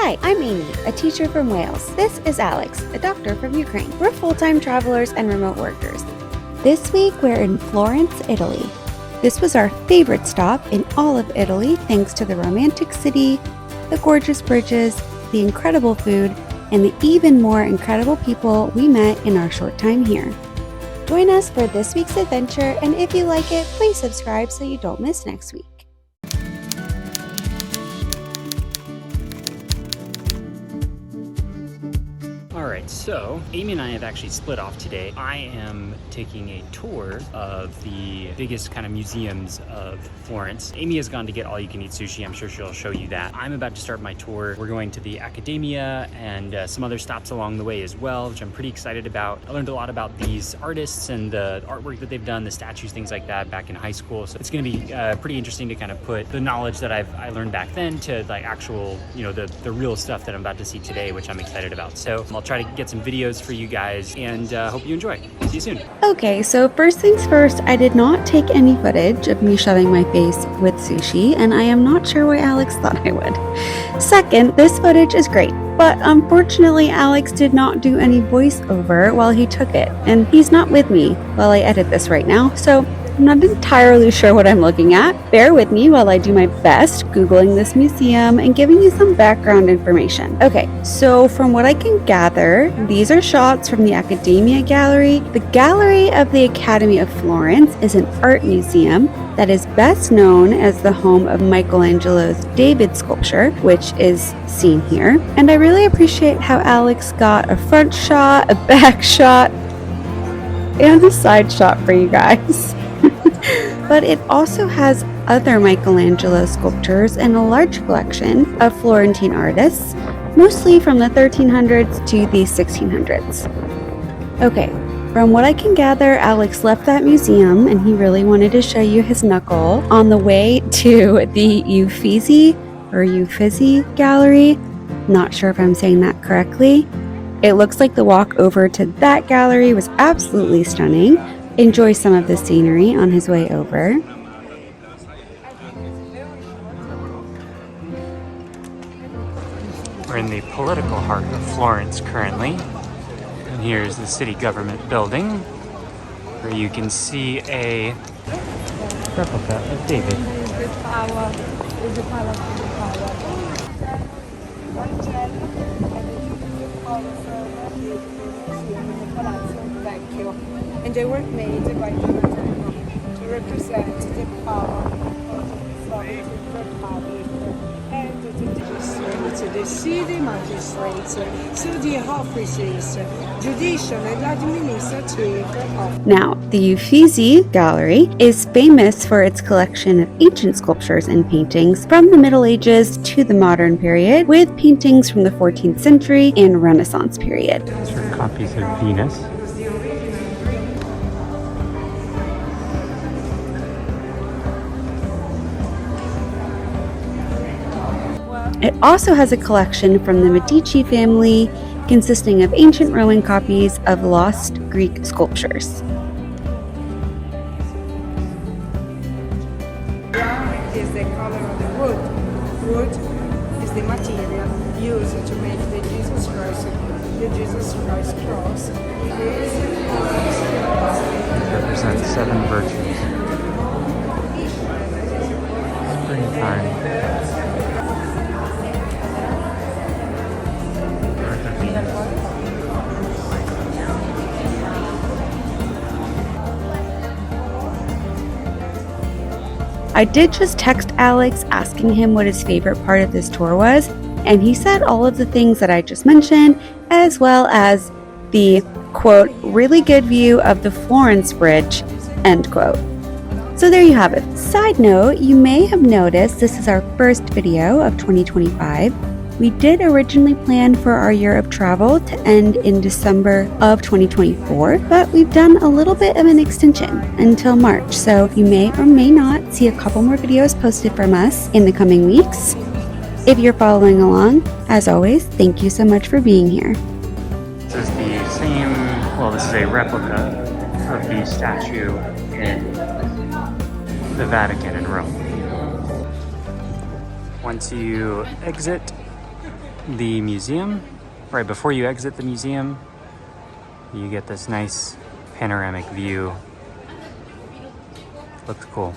Hi, I'm Amy, a teacher from Wales. This is Alex, a doctor from Ukraine. We're full-time travelers and remote workers. This week, we're in Florence, Italy. This was our favorite stop in all of Italy thanks to the romantic city, the gorgeous bridges, the incredible food, and the even more incredible people we met in our short time here. Join us for this week's adventure, and if you like it, please subscribe so you don't miss next week. Alright, so Amy and I have actually split off today. I am taking a tour of the biggest kind of museums of Florence. Amy has gone to get all-you-can-eat sushi. I'm sure she'll show you that. I'm about to start my tour. We're going to the Accademia and some other stops along the way as well, which I'm pretty excited about. I learned a lot about these artists and the artwork that they've done, the statues, things like that back in high school. So it's going to be pretty interesting to kind of put the knowledge that I learned back then to like actual, you know, the real stuff that I'm about to see today, which I'm excited about. So I'll try to get some videos for you guys and hope you enjoy. See you soon. Okay, so first things first, I did not take any footage of me shoving my face with sushi, and I am not sure why Alex thought I would. Second, this footage is great, but unfortunately Alex did not do any voiceover while he took it, and he's not with me while I edit this right now, so I'm not entirely sure what I'm looking at. Bear with me while I do my best Googling this museum and giving you some background information. Okay, so from what I can gather, these are shots from the Accademia Gallery. The Gallery of the Academy of Florence is an art museum that is best known as the home of Michelangelo's David sculpture, which is seen here. And I really appreciate how Alex got a front shot, a back shot, and a side shot for you guys. But it also has other Michelangelo sculptures and a large collection of Florentine artists, mostly from the 1300s to the 1600s. Okay, from what I can gather, Alex left that museum and he really wanted to show you his knuckle on the way to the Uffizi Gallery. Not sure if I'm saying that correctly. It looks like the walk over to that gallery was absolutely stunning. Enjoy some of the scenery on his way over. We're in the political heart of Florence currently. And here's the city government building, where you can see a replica of David. And they were made by the to represent the power of the Republic and the city magistrates, so the offices, judicial and administrative offices. Now, the Uffizi Gallery is famous for its collection of ancient sculptures and paintings from the Middle Ages to the modern period, with paintings from the 14th century and Renaissance period. These are copies of Venus. It also has a collection from the Medici family consisting of ancient Roman copies of lost Greek sculptures. Brown is the color of the wood. Wood is the material used to make the Jesus Christ cross. It represents 7 virtues. Springtime. I did just text Alex asking him what his favorite part of this tour was, and he said all of the things that I just mentioned, as well as the, quote, really good view of the Florence Bridge, end quote. So there you have it. Side note, you may have noticed this is our first video of 2025. We did originally plan for our year of travel to end in December of 2024, but we've done a little bit of an extension until March, so you may or may not see a couple more videos posted from us in the coming weeks. If you're following along, as always, thank you so much for being here. This is the same, well, this is a replica of the statue in the Vatican in Rome. Once you exit the museum, right before you exit the museum, you get this nice panoramic view. Looks cool.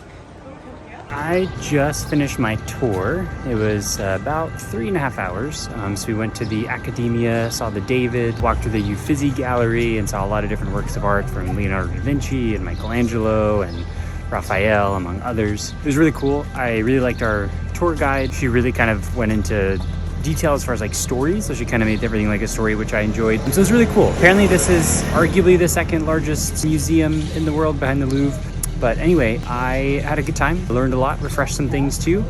I just finished my tour. It was about 3.5 hours. So we went to the Accademia, saw the David, walked through the Uffizi Gallery and saw a lot of different works of art from Leonardo da Vinci and Michelangelo and Raphael, among others. It was really cool. I really liked our tour guide. She really kind of went into detail as far as like stories, so she kind of made everything like a story, which I enjoyed. So it was really cool. Apparently this is arguably the second largest museum in the world behind the Louvre. But anyway, I had a good time, learned a lot, refreshed some things too,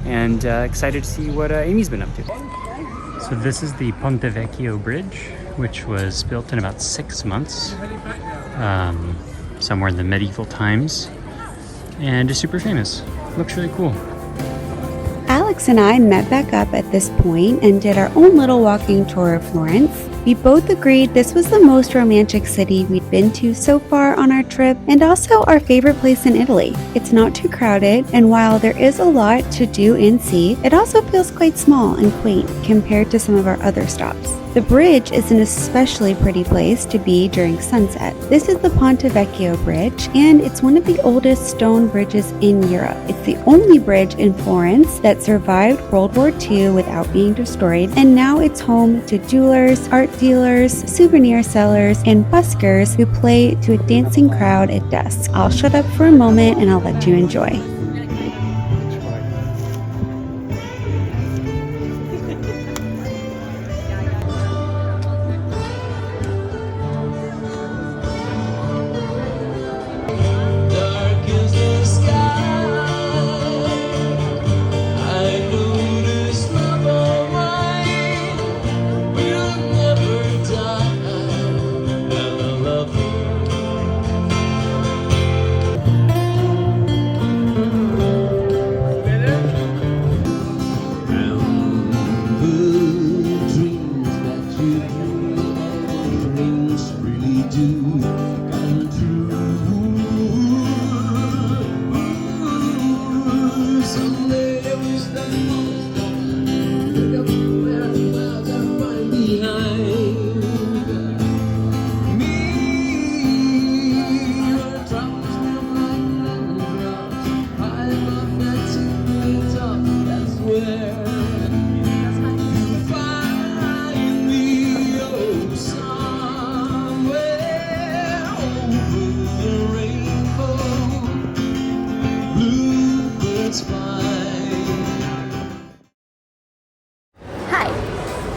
and excited to see what Amy's been up to. So this is the Ponte Vecchio bridge, which was built in about 6 months, somewhere in the medieval times, and is super famous. Looks really cool. Alex and I met back up at this point and did our own little walking tour of Florence. We both agreed this was the most romantic city we'd been to so far on our trip, and also our favorite place in Italy. It's not too crowded, and while there is a lot to do and see, it also feels quite small and quaint compared to some of our other stops. The bridge is an especially pretty place to be during sunset. This is the Ponte Vecchio Bridge, and it's one of the oldest stone bridges in Europe. It's the only bridge in Florence that survived World War II without being destroyed, and now it's home to jewelers, art dealers, souvenir sellers, and buskers who play to a dancing crowd at dusk. I'll shut up for a moment and I'll let you enjoy.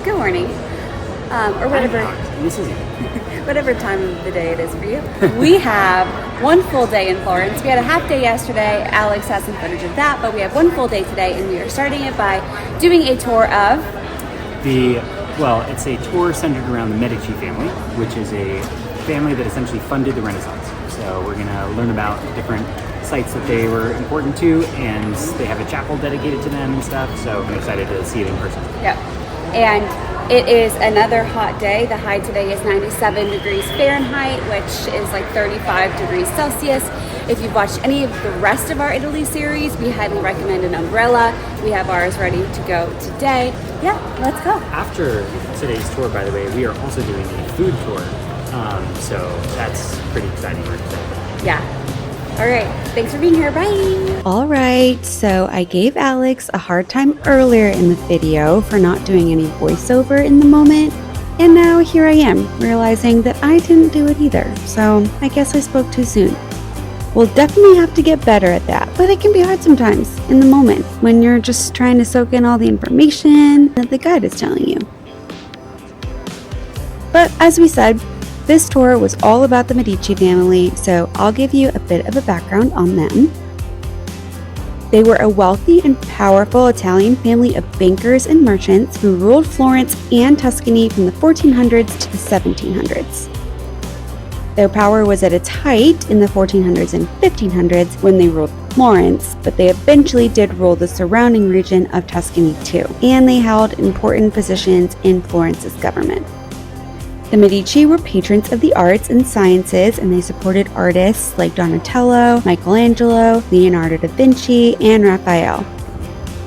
Good morning, or whatever time of the day it is for you. We have one full day in Florence. We had a half day yesterday. Alex has some footage of that, but we have one full day today, and we are starting it by doing a tour of it's a tour centered around the Medici family, which is a family that essentially funded the Renaissance. So we're gonna learn about different sites that they were important to, and they have a chapel dedicated to them and stuff. So I'm excited to see it in person. Yep. And it is another hot day. The high today is 97 degrees Fahrenheit, which is like 35 degrees Celsius. If you've watched any of the rest of our Italy series, we highly recommend an umbrella. We have ours ready to go today. Yeah, let's go. After today's tour, by the way, we are also doing a food tour. So that's pretty exciting. Yeah. All right, thanks for being here, bye. All right, so I gave Alex a hard time earlier in the video for not doing any voiceover in the moment, and now here I am, realizing that I didn't do it either, so I guess I spoke too soon. We'll definitely have to get better at that, but it can be hard sometimes in the moment when you're just trying to soak in all the information that the guide is telling you. But as we said, this tour was all about the Medici family, so I'll give you a bit of a background on them. They were a wealthy and powerful Italian family of bankers and merchants who ruled Florence and Tuscany from the 1400s to the 1700s. Their power was at its height in the 1400s and 1500s when they ruled Florence, but they eventually did rule the surrounding region of Tuscany too, and they held important positions in Florence's government. The Medici were patrons of the arts and sciences, and they supported artists like Donatello, Michelangelo, Leonardo da Vinci, and Raphael.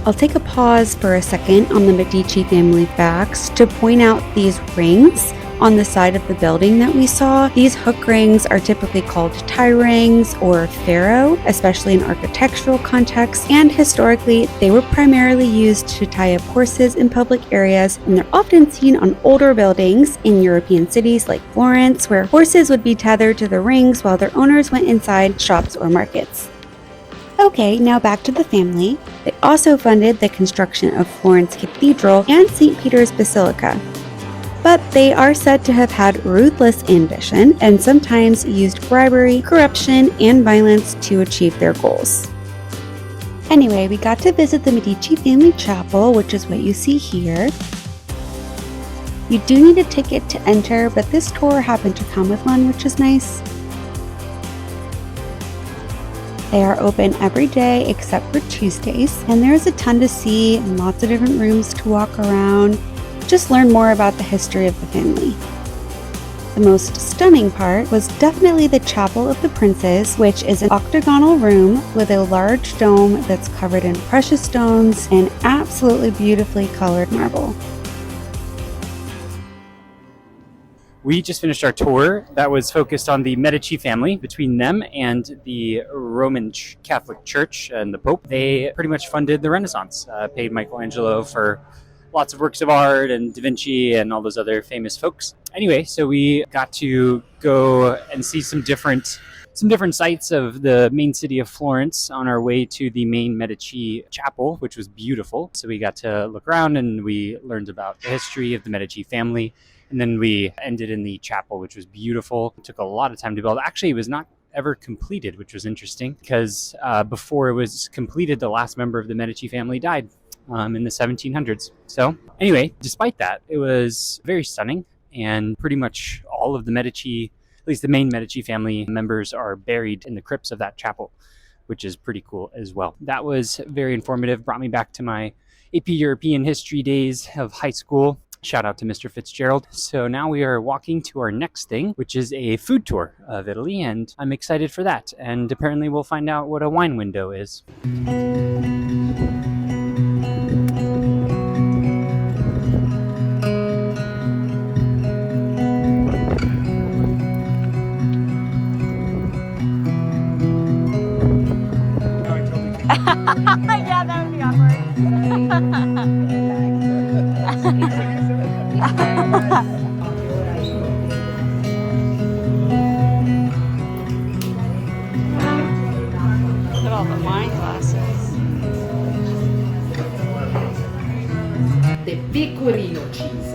I'll take a pause for a second on the Medici family facts to point out these rings on the side of the building that we saw. These hook rings are typically called tie rings or pharaoh, especially in architectural contexts, and historically they were primarily used to tie up horses in public areas, and they're often seen on older buildings in European cities like Florence, where horses would be tethered to the rings while their owners went inside shops or markets. Okay, now back to the family. They also funded the construction of Florence Cathedral and St. Peter's Basilica. But they are said to have had ruthless ambition and sometimes used bribery, corruption, and violence to achieve their goals. Anyway, we got to visit the Medici family chapel, which is what you see here. You do need a ticket to enter, but this tour happened to come with one, which is nice. They are open every day except for Tuesdays, and there's a ton to see and lots of different rooms to walk around. Just learn more about the history of the family. The most stunning part was definitely the Chapel of the Princes, which is an octagonal room with a large dome that's covered in precious stones and absolutely beautifully colored marble. We just finished our tour that was focused on the Medici family. Between them and the Roman Catholic Church and the Pope, they pretty much funded the Renaissance, paid Michelangelo for lots of works of art and Da Vinci and all those other famous folks. Anyway, so we got to go and see some different sites of the main city of Florence on our way to the main Medici chapel, which was beautiful. So we got to look around and we learned about the history of the Medici family. And then we ended in the chapel, which was beautiful. It took a lot of time to build. Actually, it was not ever completed, which was interesting because before it was completed, the last member of the Medici family died in the 1700s. So anyway, despite that, it was very stunning, and pretty much all of the Medici, at least the main Medici family members, are buried in the crypts of that chapel, which is pretty cool as well. That was very informative, brought me back to my AP European history days of high school. Shout out to Mr. Fitzgerald. So now we are walking to our next thing, which is a food tour of Italy, and I'm excited for that. And apparently we'll find out what a wine window is. Yeah, that would be awkward. Look at all the wine glasses. The pecorino cheese.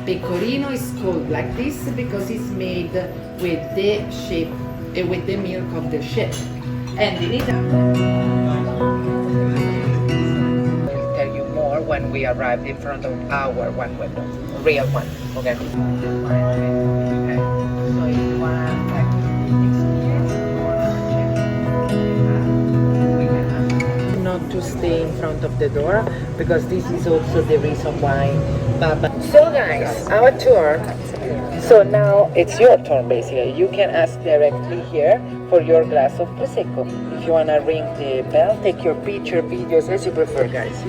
Pecorino is called like this because it's made with the sheep, with the milk of the sheep. And in Italy, we'll tell you more when we arrive in front of our one window, real one. Okay. So if you want like experience not to stay in front of the door because this is also the reason why. So guys, our tour. So now it's your turn basically. You can ask directly here for your glass of Prosecco. If you want to ring the bell, take your picture, videos, as you prefer, guys.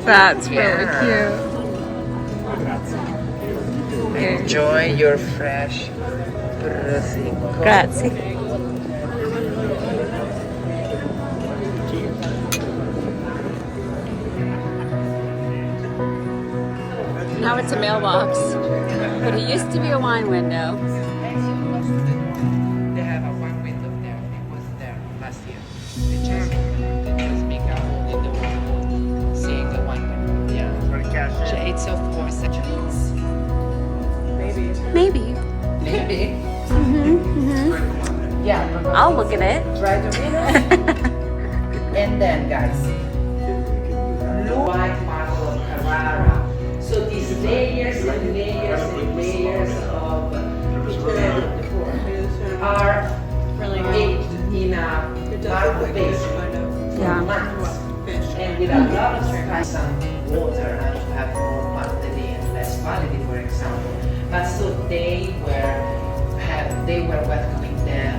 That's really cute. Enjoy your fresh Prosecco. Grazie. Now it's a mailbox, but it used to be a wine window. They have a one window there. It was there last year. They just make a hole in the wall, seeing the one window. Yeah. Shades, of course. Maybe. Maybe. Yeah. I'll look at it. Try to read it. And then, guys, blue white marble of Carrara. So these layers and layers and layers of are really aged in a marble base for months, and with a lot of spice and water, and to have more quantity and less quality, for example. But so they were welcoming them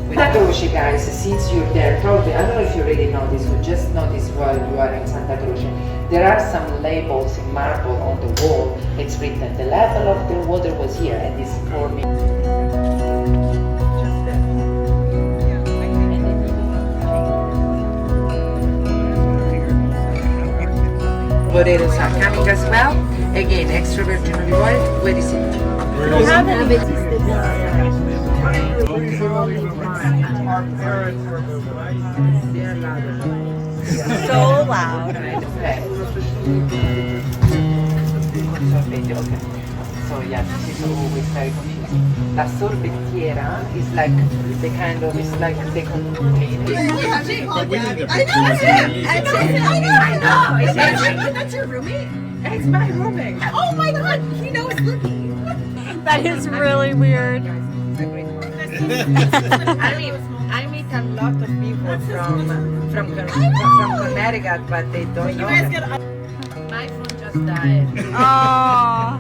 with Croce, guys, since you're there, probably, I don't know if you already know this, or just notice while you are in Santa Croce, there are some labels in marble on the wall. It's written, the level of the water was here, and this 4 meters. Potatoes are coming as well. Again, extra virgin olive oil. Where is it? We have any so loud. Okay. So yeah, this is always very confusing. La sorbettiera is like the kind of, it's like the container. That's your roommate? It's my roommate. Oh my god, he knows Lucky. That is really weird. I meet a lot of people from Connecticut, but they don't know. My phone just died. Oh,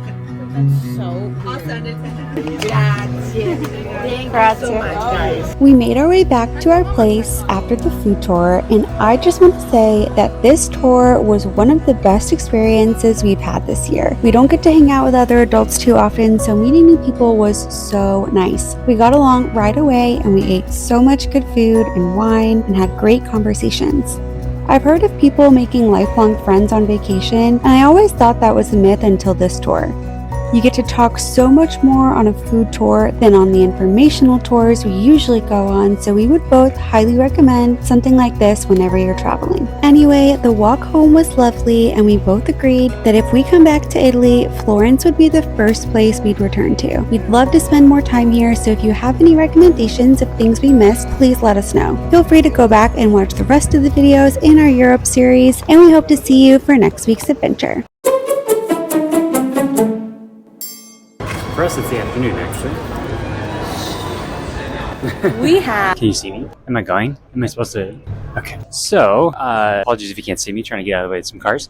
that's so I'll send it to him. Grazie. Thank you so much, guys. We made our way back to our place after the food tour, and I just want to say that this tour was one of the best experiences we've had this year. We don't get to hang out with other adults too often, so meeting new people was so nice. We got along right away, and we ate so much good food and wine and had great conversations. I've heard of people making lifelong friends on vacation, and I always thought that was a myth until this tour. You get to talk so much more on a food tour than on the informational tours we usually go on, so we would both highly recommend something like this whenever you're traveling. Anyway, the walk home was lovely, and we both agreed that if we come back to Italy, Florence would be the first place we'd return to. We'd love to spend more time here, so if you have any recommendations of things we missed, please let us know. Feel free to go back and watch the rest of the videos in our Europe series, and we hope to see you for next week's adventure. For us, it's the afternoon, actually. We have. Can you see me? Am I going? Am I supposed to? Okay. So, apologies if you can't see me, trying to get out of the way of some cars.